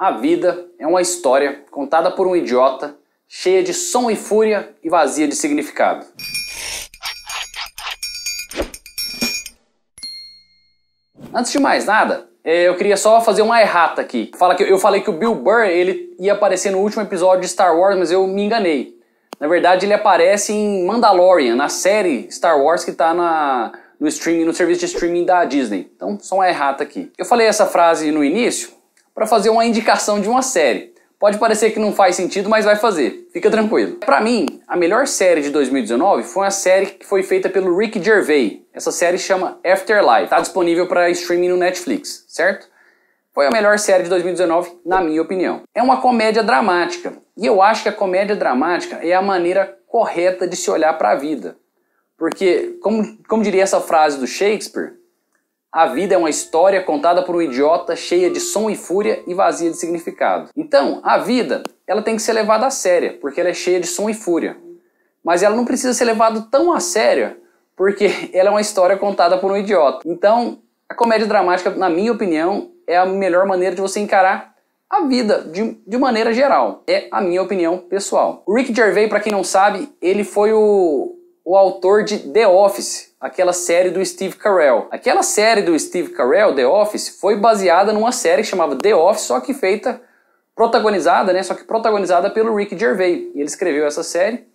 A vida é uma história contada por um idiota, cheia de som e fúria e vazia de significado. Antes de mais nada, eu queria só fazer uma errata aqui. Eu falei que o Bill Burr ele ia aparecer no último episódio de Star Wars, mas eu me enganei. Na verdade, ele aparece em Mandalorian, na série Star Wars que está no serviço de streaming da Disney. Então, só uma errata aqui. Eu falei essa frase no início para fazer uma indicação de uma série. Pode parecer que não faz sentido, mas vai fazer. Fica tranquilo. Pra mim, a melhor série de 2019 foi uma série que foi feita pelo Ricky Gervais. Essa série chama Afterlife. Tá disponível para streaming no Netflix, certo? Foi a melhor série de 2019, na minha opinião. É uma comédia dramática. E eu acho que a comédia dramática é a maneira correta de se olhar para a vida. Porque, como diria essa frase do Shakespeare, a vida é uma história contada por um idiota cheia de som e fúria e vazia de significado. Então, a vida, ela tem que ser levada a séria, porque ela é cheia de som e fúria. Mas ela não precisa ser levada tão a sério, porque ela é uma história contada por um idiota. Então, a comédia dramática, na minha opinião, é a melhor maneira de você encarar a vida de maneira geral. É a minha opinião pessoal. O Ricky Gervais, para quem não sabe, ele foi o autor de The Office, aquela série do Steve Carell. Aquela série do Steve Carell, The Office, foi baseada numa série que chamava The Office, só que protagonizada pelo Ricky Gervais. E ele escreveu essa série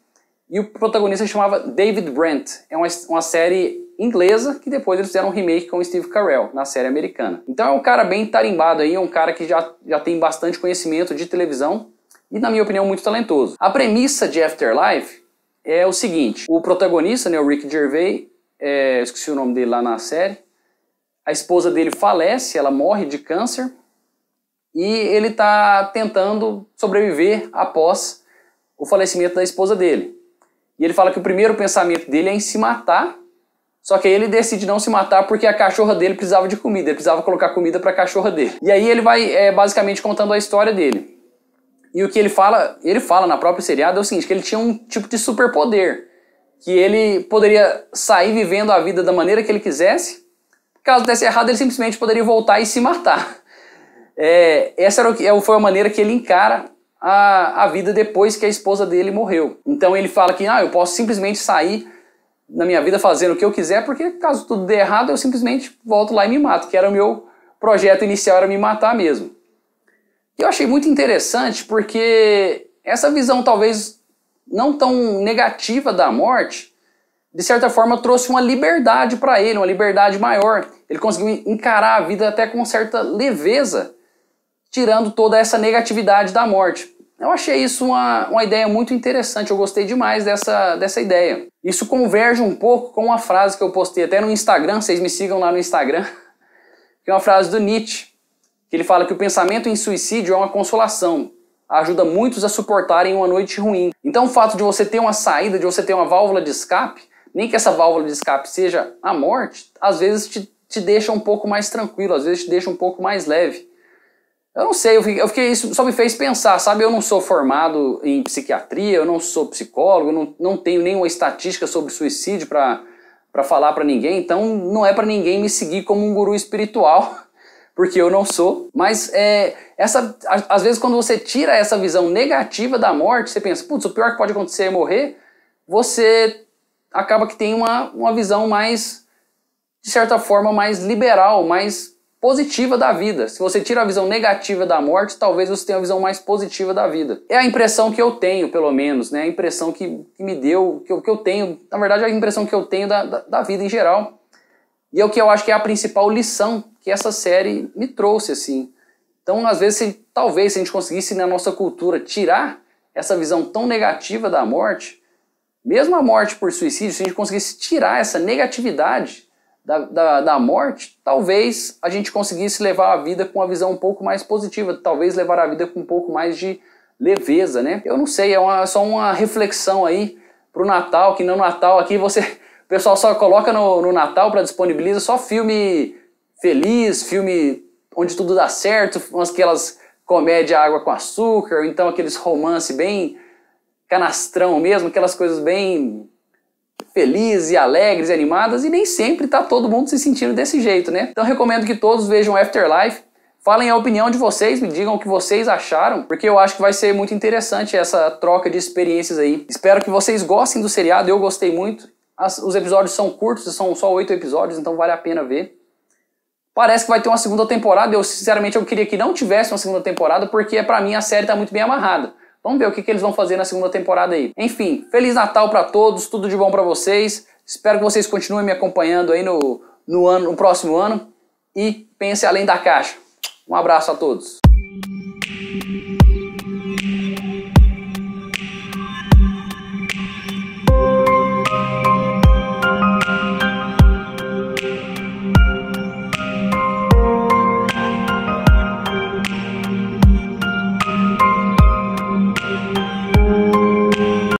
e o protagonista chamava David Brent. É uma série inglesa que depois eles fizeram um remake com o Steve Carell na série americana. Então é um cara bem tarimbado aí, é um cara que já tem bastante conhecimento de televisão e, na minha opinião, muito talentoso. A premissa de Afterlife é o seguinte: o protagonista, né, o Ricky Gervais, esqueci o nome dele lá na série, a esposa dele falece, ela morre de câncer e ele está tentando sobreviver após o falecimento da esposa dele. E ele fala que o primeiro pensamento dele é em se matar, só que aí ele decide não se matar porque a cachorra dele precisava de comida, ele precisava colocar comida para a cachorra dele. E aí ele vai basicamente contando a história dele. E o que ele fala na própria seriado é o seguinte, que ele tinha um tipo de superpoder, que ele poderia sair vivendo a vida da maneira que ele quisesse, caso desse errado ele simplesmente poderia voltar e se matar. Essa foi a maneira que ele encara a vida depois que a esposa dele morreu. Então ele fala que eu posso simplesmente sair na minha vida fazendo o que eu quiser, porque caso tudo dê errado eu simplesmente volto lá e me mato, que era o meu projeto inicial, era me matar mesmo. E eu achei muito interessante porque essa visão talvez não tão negativa da morte, de certa forma trouxe uma liberdade para ele, uma liberdade maior. Ele conseguiu encarar a vida até com certa leveza, tirando toda essa negatividade da morte. Eu achei isso uma ideia muito interessante, eu gostei demais dessa ideia. Isso converge um pouco com uma frase que eu postei até no Instagram, vocês me sigam lá no Instagram, que é uma frase do Nietzsche, que ele fala que o pensamento em suicídio é uma consolação, ajuda muitos a suportarem uma noite ruim. Então o fato de você ter uma saída, de você ter uma válvula de escape, nem que essa válvula de escape seja a morte, às vezes te deixa um pouco mais tranquilo, às vezes te deixa um pouco mais leve. Eu não sei, isso só me fez pensar, sabe? Eu não sou formado em psiquiatria, eu não sou psicólogo, não tenho nenhuma estatística sobre suicídio para falar para ninguém, então não é para ninguém me seguir como um guru espiritual, porque eu não sou. Mas às vezes quando você tira essa visão negativa da morte, você pensa, putz, o pior que pode acontecer é morrer, você acaba que tem uma visão mais, de certa forma, mais liberal, mais positiva da vida. Se você tira a visão negativa da morte, talvez você tenha a visão mais positiva da vida. É a impressão que eu tenho, pelo menos, né? A impressão que me deu, que eu tenho, na verdade é a impressão que eu tenho da vida em geral. E é o que eu acho que é a principal lição que essa série me trouxe, assim. Então, às vezes, talvez se a gente conseguisse na nossa cultura tirar essa visão tão negativa da morte, mesmo a morte por suicídio, se a gente conseguisse tirar essa negatividade da morte, talvez a gente conseguisse levar a vida com uma visão um pouco mais positiva, talvez levar a vida com um pouco mais de leveza, né? Eu não sei, só uma reflexão aí pro Natal, que no Natal aqui o pessoal só coloca no Natal para disponibilizar só filme feliz, filme onde tudo dá certo, aquelas comédia água com açúcar, ou então aqueles romance bem canastrão mesmo, aquelas coisas bem felizes e alegres e animadas, e nem sempre tá todo mundo se sentindo desse jeito, né? Então recomendo que todos vejam Afterlife, Falem a opinião de vocês, me digam o que vocês acharam, porque eu acho que vai ser muito interessante essa troca de experiências aí. Espero que vocês gostem do seriado, eu gostei muito. Os episódios são curtos, são só 8 episódios, então vale a pena ver. Parece que vai ter uma segunda temporada, sinceramente eu queria que não tivesse uma segunda temporada, porque pra mim a série tá muito bem amarrada. Vamos ver o que eles vão fazer na segunda temporada aí. Enfim, Feliz Natal pra todos, tudo de bom pra vocês. Espero que vocês continuem me acompanhando aí no próximo ano. E pense além da caixa. Um abraço a todos.